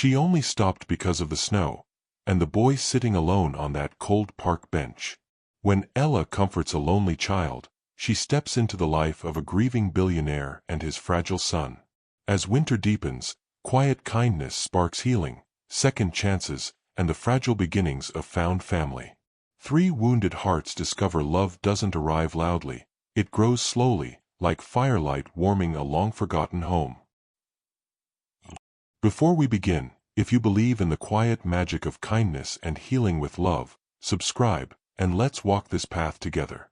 She only stopped because of the snow, and the boy sitting alone on that cold park bench. When Ella comforts a lonely child, she steps into the life of a grieving billionaire and his fragile son. As winter deepens, quiet kindness sparks healing, second chances, and the fragile beginnings of found family. 3 wounded hearts discover love doesn't arrive loudly, it grows slowly, like firelight warming a long-forgotten home. Before we begin, if you believe in the quiet magic of kindness and healing with love, subscribe, and let's walk this path together.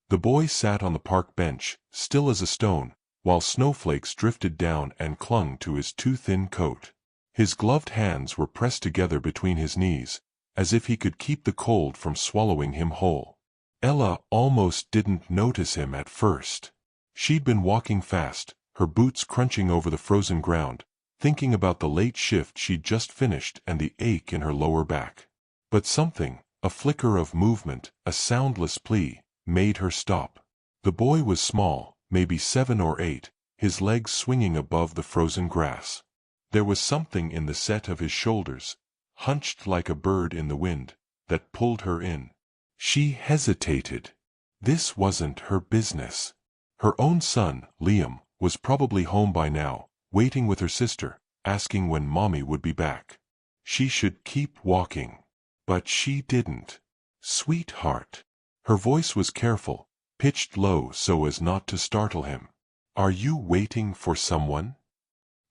The boy sat on the park bench, still as a stone, while snowflakes drifted down and clung to his too thin coat. His gloved hands were pressed together between his knees, as if he could keep the cold from swallowing him whole. Ella almost didn't notice him at first. She'd been walking fast, her boots crunching over the frozen ground, thinking about the late shift she'd just finished and the ache in her lower back. But something, a flicker of movement, a soundless plea, made her stop. The boy was small, maybe 7 or 8, his legs swinging above the frozen grass. There was something in the set of his shoulders, hunched like a bird in the wind, that pulled her in. She hesitated. This wasn't her business. Her own son, Liam, was probably home by now, waiting with her sister, asking when Mommy would be back. She should keep walking. But she didn't. "Sweetheart." Her voice was careful, pitched low so as not to startle him. "Are you waiting for someone?"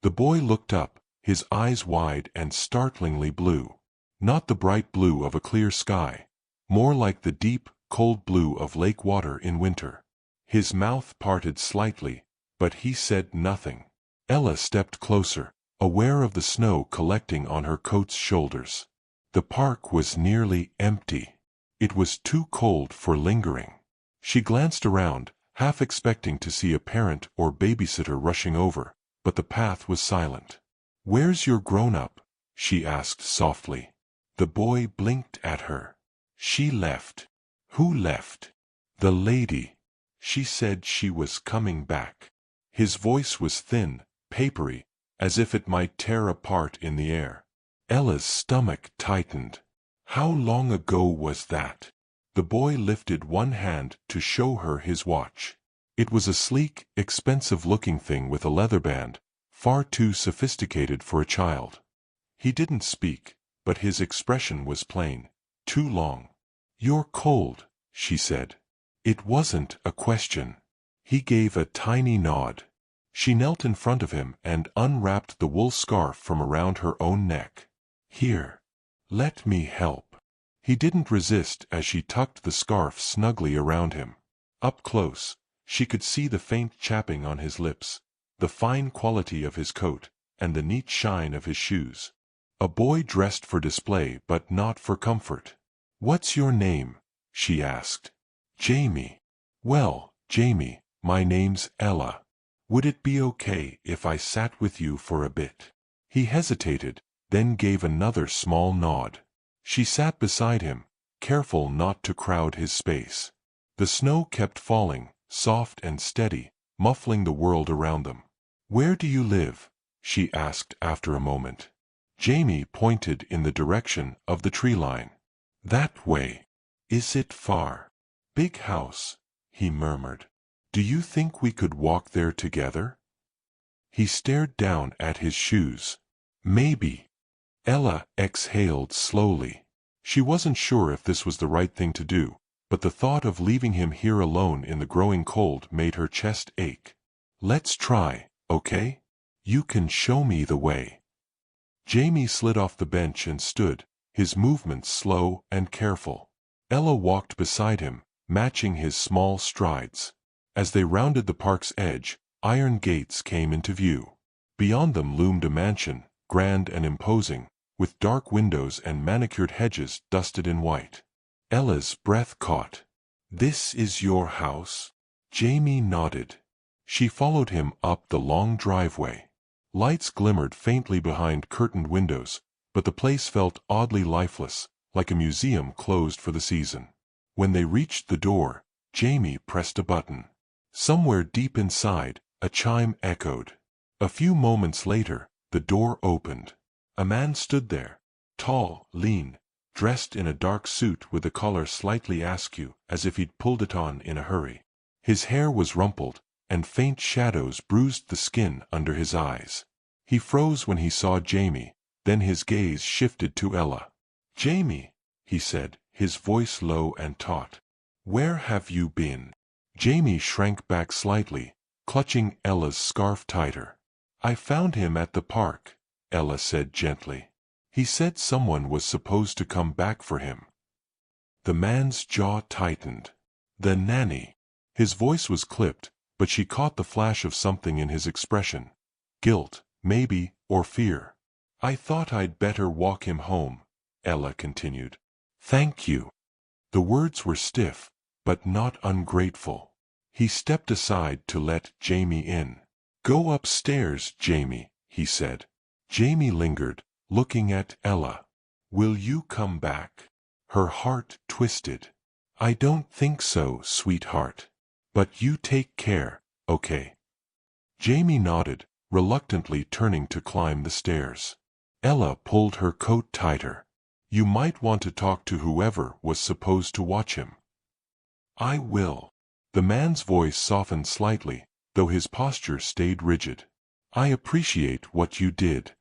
The boy looked up, his eyes wide and startlingly blue. Not the bright blue of a clear sky, more like the deep, cold blue of lake water in winter. His mouth parted slightly, but he said nothing. Ella stepped closer, aware of the snow collecting on her coat's shoulders. The park was nearly empty. It was too cold for lingering. She glanced around, half expecting to see a parent or babysitter rushing over, but the path was silent. "Where's your grown-up?" she asked softly. The boy blinked at her. "She left." "Who left?" "The lady. She said she was coming back." His voice was thin, papery, as if it might tear apart in the air. Ella's stomach tightened. How long ago was that? The boy lifted one hand to show her his watch. It was a sleek, expensive-looking thing with a leather band, far too sophisticated for a child. He didn't speak, but his expression was plain. Too long. "You're cold," she said. It wasn't a question. He gave a tiny nod. She knelt in front of him and unwrapped the wool scarf from around her own neck. "Here. Let me help." He didn't resist as she tucked the scarf snugly around him. Up close, she could see the faint chapping on his lips, the fine quality of his coat, and the neat shine of his shoes. A boy dressed for display but not for comfort. "What's your name?" she asked. "Jamie." "Well, Jamie, my name's Ella. Would it be okay if I sat with you for a bit?" He hesitated, then gave another small nod. She sat beside him, careful not to crowd his space. The snow kept falling, soft and steady, muffling the world around them. "Where do you live?" she asked after a moment. Jamie pointed in the direction of the tree line. "That way." "Is it far?" "Big house," he murmured. "Do you think we could walk there together?" He stared down at his shoes. "Maybe." Ella exhaled slowly. She wasn't sure if this was the right thing to do, but the thought of leaving him here alone in the growing cold made her chest ache. "Let's try, okay? You can show me the way." Jamie slid off the bench and stood, his movements slow and careful. Ella walked beside him, matching his small strides. As they rounded the park's edge, iron gates came into view. Beyond them loomed a mansion, grand and imposing, with dark windows and manicured hedges dusted in white. Ella's breath caught. "This is your house?" Jamie nodded. She followed him up the long driveway. Lights glimmered faintly behind curtained windows, but the place felt oddly lifeless, like a museum closed for the season. When they reached the door, Jamie pressed a button. Somewhere deep inside, a chime echoed. A few moments later, the The door opened. A man stood there, tall, lean, dressed in a dark suit with the collar slightly askew, as if he'd pulled it on in a hurry. His hair was rumpled, and faint shadows bruised the skin under his eyes. He froze when he saw Jamie, then his gaze shifted to Ella. "Jamie," he said, his voice low and taut. "Where have you been?" Jamie shrank back slightly, clutching Ella's scarf tighter. "I found him at the park," Ella said gently. "He said someone was supposed to come back for him." The man's jaw tightened. "The nanny." His voice was clipped, but she caught the flash of something in his expression. Guilt, maybe, or fear. "I thought I'd better walk him home," Ella continued. "Thank you." The words were stiff, but not ungrateful. He stepped aside to let Jamie in. "Go upstairs, Jamie," he said. Jamie lingered, looking at Ella. "Will you come back?" Her heart twisted. "I don't think so, sweetheart. But you take care, okay?" Jamie nodded, reluctantly turning to climb the stairs. Ella pulled her coat tighter. "You might want to talk to whoever was supposed to watch him." "I will." The man's voice softened slightly, though his posture stayed rigid. "I appreciate what you did."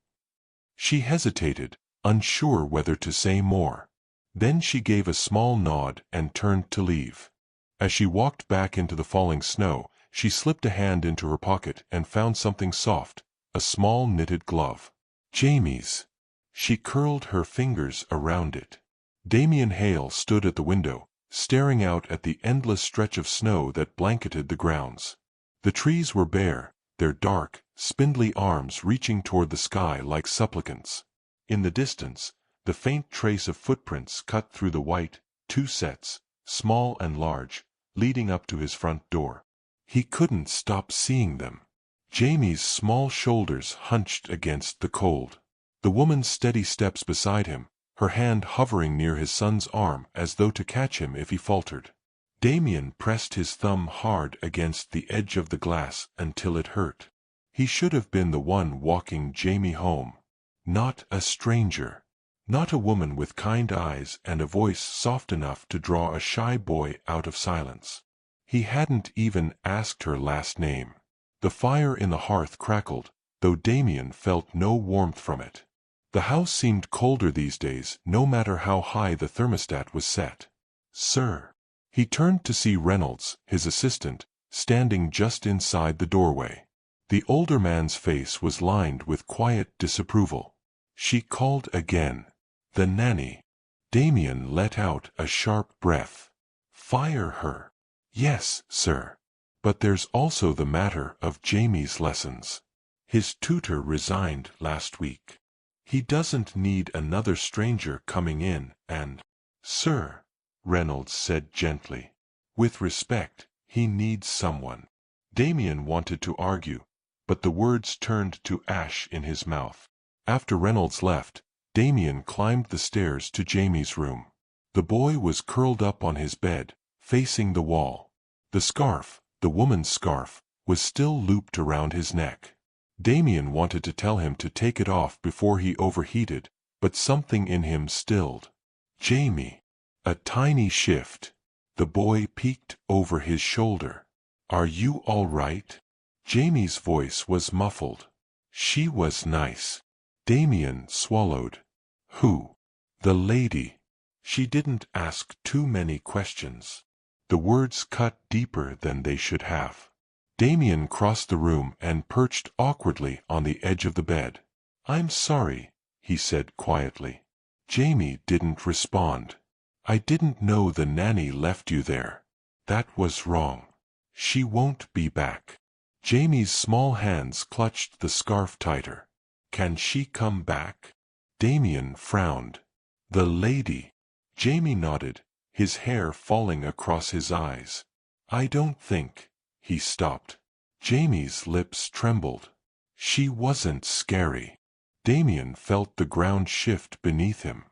She hesitated, unsure whether to say more. Then she gave a small nod and turned to leave. As she walked back into the falling snow, she slipped a hand into her pocket and found something soft, a small knitted glove. Jamie's. She curled her fingers around it. Damien Hale stood at the window, staring out at the endless stretch of snow that blanketed the grounds. The trees were bare, their dark, spindly arms reaching toward the sky like supplicants. In the distance, the faint trace of footprints cut through the white, 2 sets, small and large, leading up to his front door. He couldn't stop seeing them. Jamie's small shoulders hunched against the cold. The woman's steady steps beside him, her hand hovering near his son's arm as though to catch him if he faltered. Damien pressed his thumb hard against the edge of the glass until it hurt. He should have been the one walking Jamie home. Not a stranger. Not a woman with kind eyes and a voice soft enough to draw a shy boy out of silence. He hadn't even asked her last name. The fire in the hearth crackled, though Damien felt no warmth from it. The house seemed colder these days, no matter how high the thermostat was set. "Sir." He turned to see Reynolds, his assistant, standing just inside the doorway. The older man's face was lined with quiet disapproval. She called again. "The nanny." Damien let out a sharp breath. "Fire her." "Yes, sir. But there's also the matter of Jamie's lessons. His tutor resigned last week. He doesn't need another stranger coming in and—" "Sir," Reynolds said gently. "With respect, he needs someone." Damien wanted to argue, but the words turned to ash in his mouth. After Reynolds left, Damien climbed the stairs to Jamie's room. The boy was curled up on his bed, facing the wall. The scarf, the woman's scarf, was still looped around his neck. Damien wanted to tell him to take it off before he overheated, but something in him stilled. "Jamie." A tiny shift. The boy peeked over his shoulder. "Are you all right?" Jamie's voice was muffled. "She was nice." Damien swallowed. "Who?" "The lady." She didn't ask too many questions. The words cut deeper than they should have. Damien crossed the room and perched awkwardly on the edge of the bed. "I'm sorry," he said quietly. Jamie didn't respond. "I didn't know the nanny left you there. That was wrong. She won't be back." Jamie's small hands clutched the scarf tighter. "Can she come back?" Damien frowned. "The lady." Jamie nodded, his hair falling across his eyes. "I don't think." He stopped. Jamie's lips trembled. She wasn't scary. Damien felt the ground shift beneath him.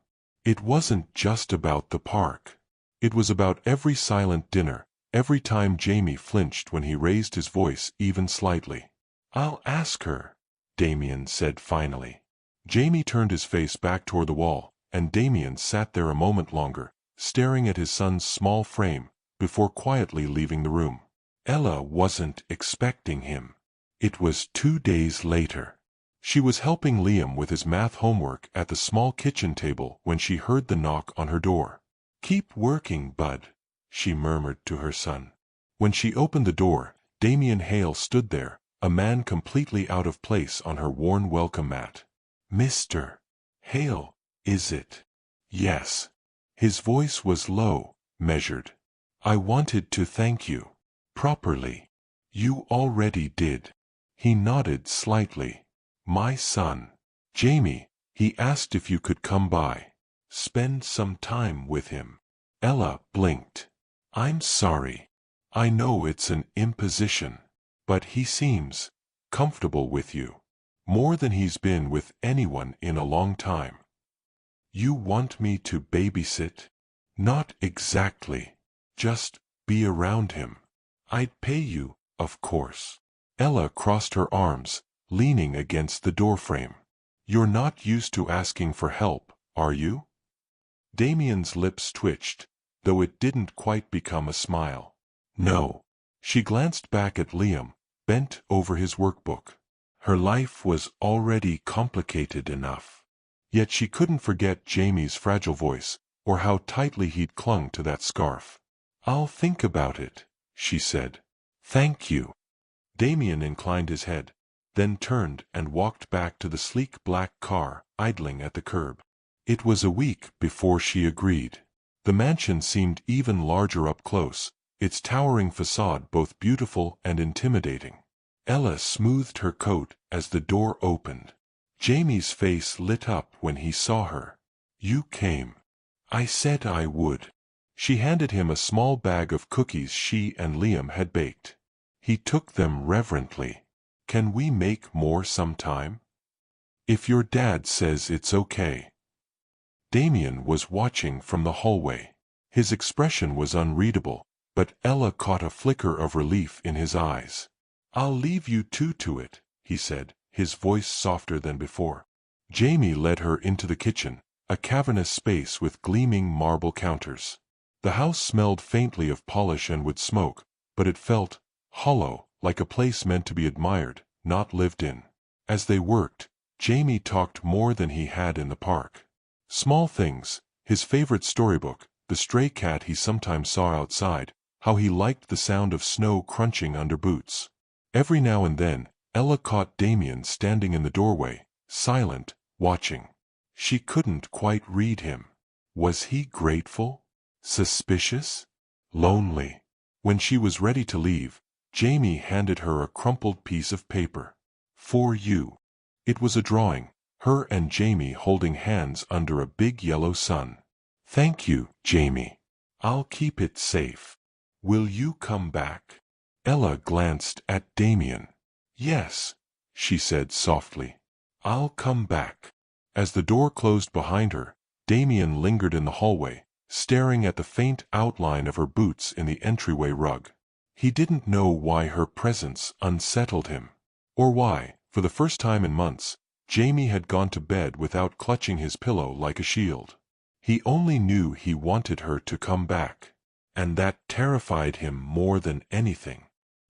It wasn't just about the park. It was about every silent dinner, every time Jamie flinched when he raised his voice even slightly. "I'll ask her." Damien said finally. Jamie turned his face back toward the wall, and Damien sat there a moment longer, staring at his son's small frame, before quietly leaving the room. Ella wasn't expecting him. It was 2 days later. She was helping Liam with his math homework at the small kitchen table when she heard the knock on her door. "Keep working, bud," she murmured to her son. When she opened the door, Damien Hale stood there, a man completely out of place on her worn welcome mat. "Mr. Hale, is it?" "Yes." His voice was low, measured. "I wanted to thank you. Properly." "You already did." He nodded slightly. "My son, Jamie, he asked if you could come by. Spend some time with him." Ella blinked. "I'm sorry. I know it's an imposition. But he seems comfortable with you. More than he's been with anyone in a long time." "You want me to babysit?" "Not exactly. Just be around him. I'd pay you, of course." Ella crossed her arms, leaning against the doorframe. "You're not used to asking for help, are you?" Damien's lips twitched, though it didn't quite become a smile. "No." She glanced back at Liam, bent over his workbook. Her life was already complicated enough. Yet she couldn't forget Jamie's fragile voice, or how tightly he'd clung to that scarf. "I'll think about it," she said. "Thank you." Damien inclined his head, then turned and walked back to the sleek black car idling at the curb. It was a week before she agreed. The mansion seemed even larger up close, its towering facade both beautiful and intimidating. Ella smoothed her coat as the door opened. Jamie's face lit up when he saw her. "You came." "I said I would." She handed him a small bag of cookies she and Liam had baked. He took them reverently. "Can we make more sometime?" "If your dad says it's okay." Damien was watching from the hallway. His expression was unreadable, but Ella caught a flicker of relief in his eyes. "I'll leave you two to it," he said, his voice softer than before. Jamie led her into the kitchen, a cavernous space with gleaming marble counters. The house smelled faintly of polish and wood smoke, but it felt hollow, like a place meant to be admired, not lived in. As they worked, Jamie talked more than he had in the park. Small things, his favorite storybook, the stray cat he sometimes saw outside, how he liked the sound of snow crunching under boots. Every now and then, Ella caught Damien standing in the doorway, silent, watching. She couldn't quite read him. Was he grateful? Suspicious? Lonely? When she was ready to leave, Jamie handed her a crumpled piece of paper. "For you." It was a drawing, her and Jamie holding hands under a big yellow sun. "Thank you, Jamie. I'll keep it safe. Will you come back?" Ella glanced at Damien. "Yes," she said softly. "I'll come back." As the door closed behind her, Damien lingered in the hallway, staring at the faint outline of her boots in the entryway rug. He didn't know why her presence unsettled him, or why, for the first time in months, Jamie had gone to bed without clutching his pillow like a shield. He only knew he wanted her to come back, and that terrified him more than anything.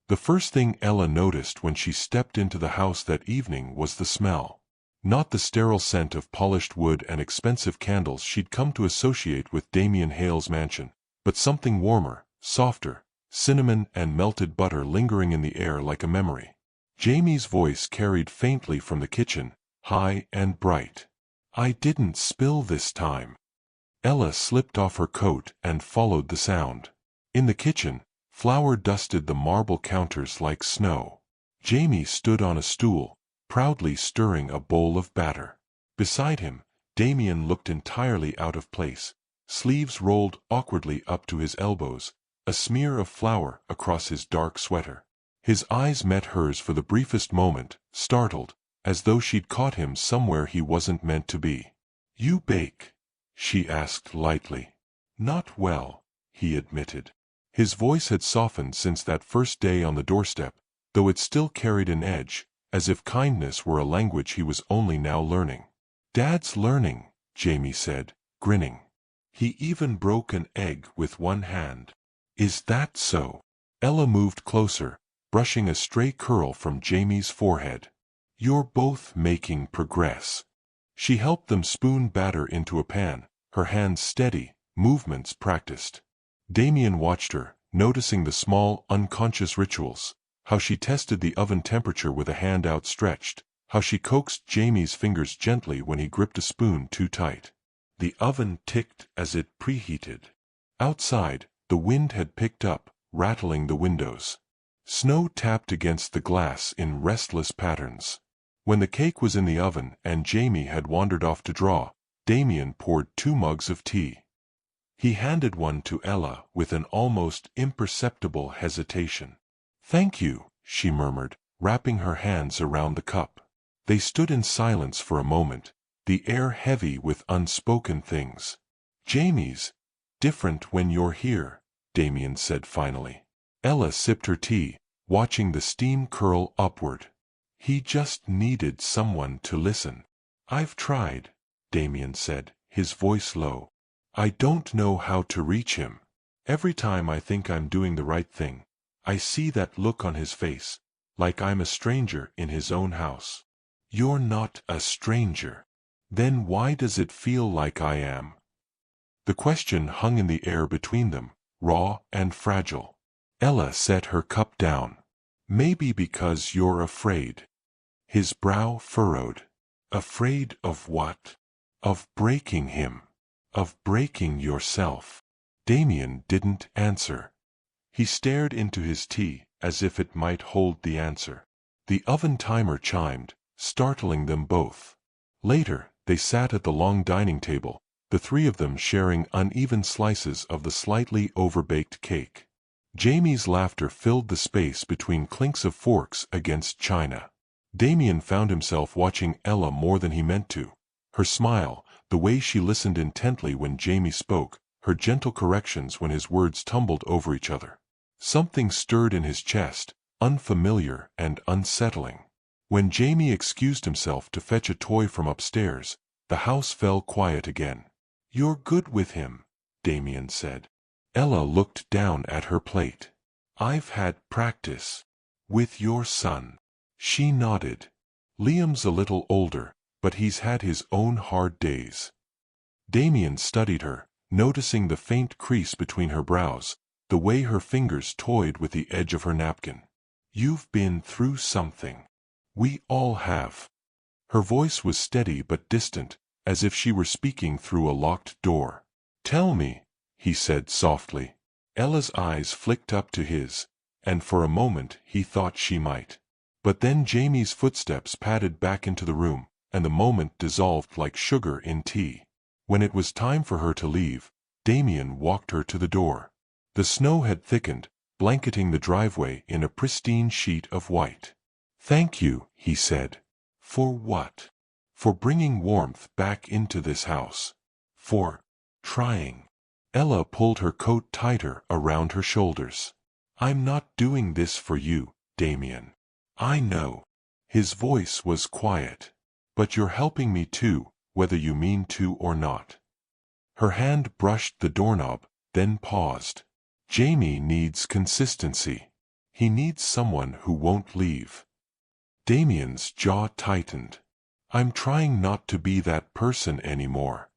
The first thing Ella noticed when she stepped into the house that evening was the smell. Not the sterile scent of polished wood and expensive candles she'd come to associate with Damien Hale's mansion, but something warmer, softer, cinnamon and melted butter lingering in the air like a memory. Jamie's voice carried faintly from the kitchen, high and bright. "I didn't spill this time." Ella slipped off her coat and followed the sound. In the kitchen, flour dusted the marble counters like snow. Jamie stood on a stool, proudly stirring a bowl of batter. Beside him, Damien looked entirely out of place, sleeves rolled awkwardly up to his elbows, a smear of flour across his dark sweater. His eyes met hers for the briefest moment, startled, as though she'd caught him somewhere he wasn't meant to be. "You bake?" she asked lightly. "Not well," he admitted. His voice had softened since that first day on the doorstep, though it still carried an edge, as if kindness were a language he was only now learning. "Dad's learning," Jamie said, grinning. "He even broke an egg with one hand." "Is that so?" Ella moved closer, brushing a stray curl from Jamie's forehead. "You're both making progress." She helped them spoon batter into a pan, her hands steady, movements practiced. Damien watched her, noticing the small, unconscious rituals, how she tested the oven temperature with a hand outstretched, how she coaxed Jamie's fingers gently when he gripped a spoon too tight. The oven ticked as it preheated. Outside, the wind had picked up, rattling the windows. Snow tapped against the glass in restless patterns. When the cake was in the oven and Jamie had wandered off to draw, Damien poured 2 mugs of tea. He handed one to Ella with an almost imperceptible hesitation. "Thank you," she murmured, wrapping her hands around the cup. They stood in silence for a moment, the air heavy with unspoken things. "Jamie's different when you're here," Damien said finally. Ella sipped her tea, watching the steam curl upward. "He just needed someone to listen." "I've tried," Damien said, his voice low. "I don't know how to reach him. Every time I think I'm doing the right thing, I see that look on his face, like I'm a stranger in his own house." "You're not a stranger. Then why does it feel like I am?" The question hung in the air between them, raw and fragile. Ella set her cup down. "Maybe because you're afraid." His brow furrowed. "Afraid of what?" "Of breaking him. Of breaking yourself." Damien didn't answer. He stared into his tea, as if it might hold the answer. The oven timer chimed, startling them both. Later, they sat at the long dining table, the 3 of them sharing uneven slices of the slightly overbaked cake. Jamie's laughter filled the space between clinks of forks against china. Damien found himself watching Ella more than he meant to. Her smile, the way she listened intently when Jamie spoke, her gentle corrections when his words tumbled over each other. Something stirred in his chest, unfamiliar and unsettling. When Jamie excused himself to fetch a toy from upstairs, the house fell quiet again. "You're good with him," Damien said. Ella looked down at her plate. "I've had practice." "With your son?" She nodded. "Liam's a little older, but he's had his own hard days." Damien studied her, noticing the faint crease between her brows, the way her fingers toyed with the edge of her napkin. "You've been through something." "We all have." Her voice was steady but distant, as if she were speaking through a locked door. "Tell me," he said softly. Ella's eyes flicked up to his, and for a moment he thought she might. But then Jamie's footsteps padded back into the room, and the moment dissolved like sugar in tea. When it was time for her to leave, Damien walked her to the door. The snow had thickened, blanketing the driveway in a pristine sheet of white. "Thank you," he said. "For what?" "For bringing warmth back into this house. For trying." Ella pulled her coat tighter around her shoulders. "I'm not doing this for you, Damien. I know." His voice was quiet. "But you're helping me too, whether you mean to or not." Her hand brushed the doorknob, then paused. "Jamie needs consistency. He needs someone who won't leave." Damien's jaw tightened. "I'm trying not to be that person anymore."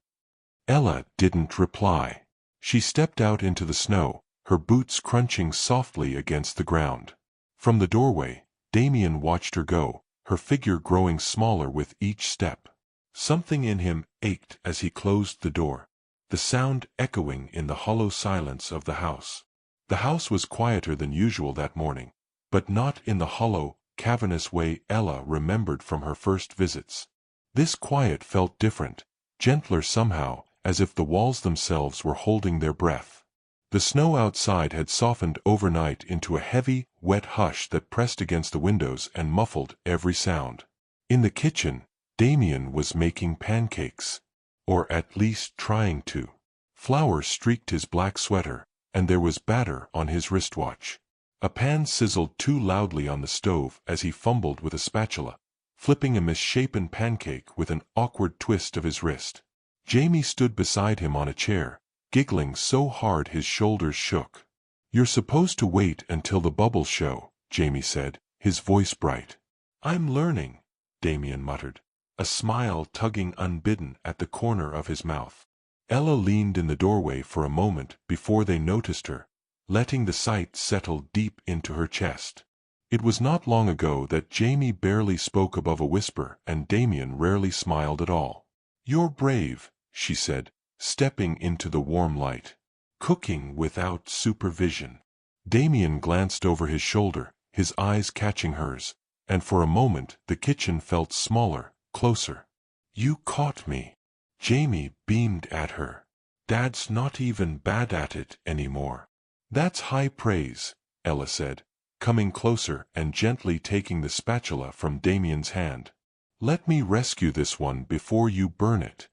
Ella didn't reply. She stepped out into the snow, her boots crunching softly against the ground. From the doorway, Damien watched her go, her figure growing smaller with each step. Something in him ached as he closed the door, the sound echoing in the hollow silence of the house. The house was quieter than usual that morning, but not in the hollow, cavernous way Ella remembered from her first visits. This quiet felt different, gentler somehow, as if the walls themselves were holding their breath. The snow outside had softened overnight into a heavy, wet hush that pressed against the windows and muffled every sound. In the kitchen, Damien was making pancakes. Or at least trying to. Flour streaked his black sweater, and there was batter on his wristwatch. A pan sizzled too loudly on the stove as he fumbled with a spatula, flipping a misshapen pancake with an awkward twist of his wrist. Jamie stood beside him on a chair, giggling so hard his shoulders shook. "You're supposed to wait until the bubbles show," Jamie said, his voice bright. "I'm learning," Damien muttered, a smile tugging unbidden at the corner of his mouth. Ella leaned in the doorway for a moment before they noticed her, letting the sight settle deep into her chest. It was not long ago that Jamie barely spoke above a whisper and Damien rarely smiled at all. "You're brave," she said, stepping into the warm light. "Cooking without supervision." Damien glanced over his shoulder, his eyes catching hers, and for a moment the kitchen felt smaller, closer. "You caught me." Jamie beamed at her. "Dad's not even bad at it anymore." "That's high praise," Ella said, coming closer and gently taking the spatula from Damien's hand. "Let me rescue this one before you burn it."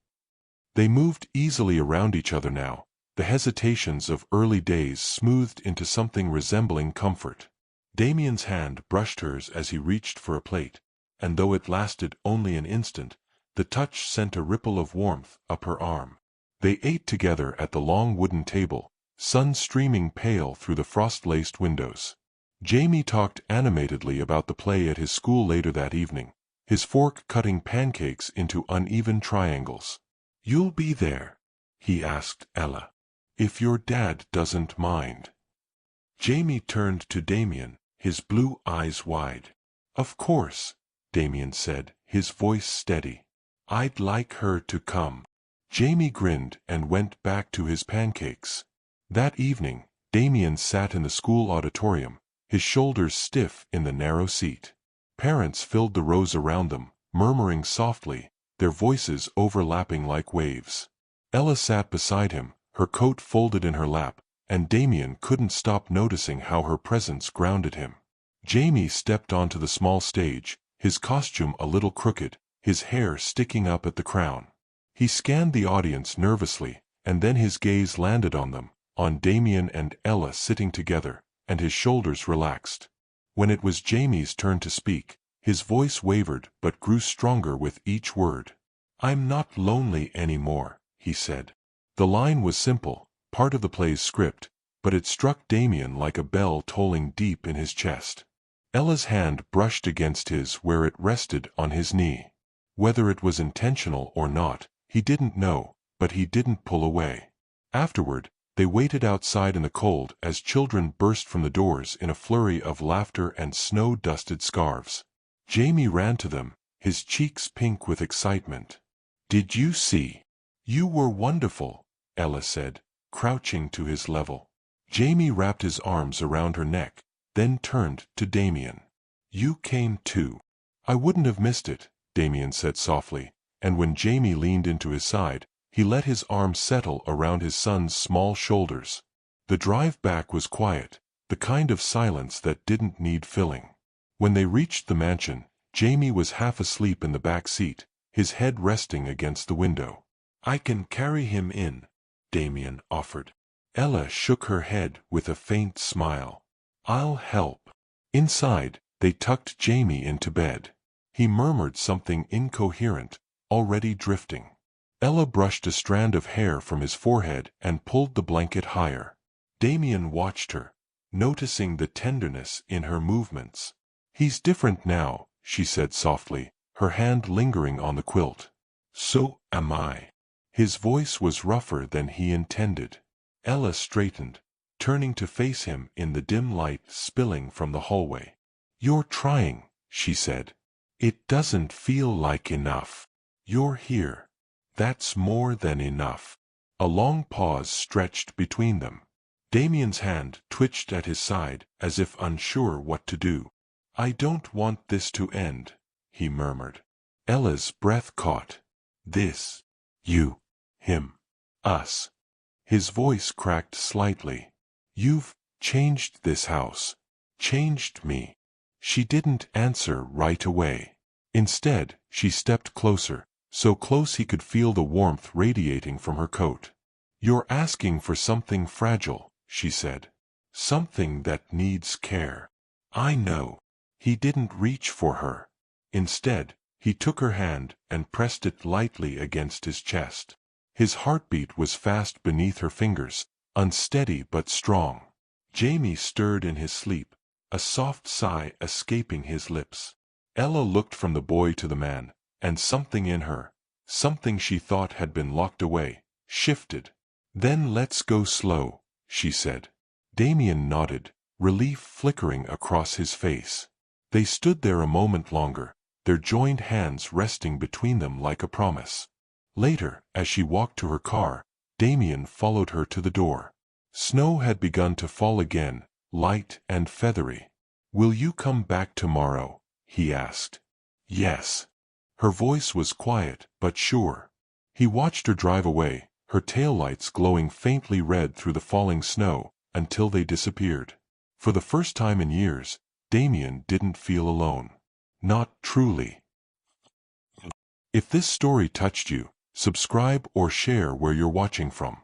They moved easily around each other now, the hesitations of early days smoothed into something resembling comfort. Damien's hand brushed hers as he reached for a plate, and though it lasted only an instant, the touch sent a ripple of warmth up her arm. They ate together at the long wooden table, sun streaming pale through the frost-laced windows. Jamie talked animatedly about the play at his school later that evening, his fork cutting pancakes into uneven triangles. "You'll be there?" he asked Ella. "If your dad doesn't mind." Jamie turned to Damien, his blue eyes wide. "Of course," Damien said, his voice steady. "I'd like her to come." Jamie grinned and went back to his pancakes. That evening, Damien sat in the school auditorium, his shoulders stiff in the narrow seat. Parents filled the rows around them, murmuring softly, their voices overlapping like waves. Ella sat beside him, her coat folded in her lap, and Damien couldn't stop noticing how her presence grounded him. Jamie stepped onto the small stage, his costume a little crooked, his hair sticking up at the crown. He scanned the audience nervously, and then his gaze landed on them, on Damien and Ella sitting together, and his shoulders relaxed. When it was Jamie's turn to speak, his voice wavered but grew stronger with each word. "I'm not lonely anymore," he said. The line was simple, part of the play's script, but it struck Damien like a bell tolling deep in his chest. Ella's hand brushed against his where it rested on his knee. Whether it was intentional or not, he didn't know, but he didn't pull away. Afterward, they waited outside in the cold as children burst from the doors in a flurry of laughter and snow-dusted scarves. Jamie ran to them, his cheeks pink with excitement. "Did you see? You were wonderful," Ella said, crouching to his level. Jamie wrapped his arms around her neck, then turned to Damien. "You came too." "I wouldn't have missed it," Damien said softly, and when Jamie leaned into his side, he let his arm settle around his son's small shoulders. The drive back was quiet, the kind of silence that didn't need filling. When they reached the mansion, Jamie was half asleep in the back seat, his head resting against the window. "I can carry him in," Damien offered. Ella shook her head with a faint smile. "I'll help." Inside, they tucked Jamie into bed. He murmured something incoherent, already drifting. Ella brushed a strand of hair from his forehead and pulled the blanket higher. Damien watched her, noticing the tenderness in her movements. "He's different now," she said softly, her hand lingering on the quilt. "So am I." His voice was rougher than he intended. Ella straightened, turning to face him in the dim light spilling from the hallway. "You're trying," she said. "It doesn't feel like enough. You're here. That's more than enough." A long pause stretched between them. Damien's hand twitched at his side as if unsure what to do. "I don't want this to end," he murmured. Ella's breath caught. "This. You. Him. Us." His voice cracked slightly. "You've changed this house. Changed me." She didn't answer right away. Instead, she stepped closer, so close he could feel the warmth radiating from her coat. "You're asking for something fragile," she said. Something that needs care. I know. He didn't reach for her. Instead, he took her hand and pressed it lightly against his chest. His heartbeat was fast beneath her fingers, unsteady but strong. Jamie stirred in his sleep, a soft sigh escaping his lips. Ella looked from the boy to the man, and something in her, something she thought had been locked away, shifted. Then let's go slow, she said. Damien nodded, relief flickering across his face. They stood there a moment longer, their joined hands resting between them like a promise. Later, as she walked to her car, Damien followed her to the door. Snow had begun to fall again, light and feathery. Will you come back tomorrow? He asked. Yes. Her voice was quiet but sure. He watched her drive away, her taillights glowing faintly red through the falling snow, until they disappeared. For the first time in years, Damien didn't feel alone. Not truly. If this story touched you, subscribe or share where you're watching from.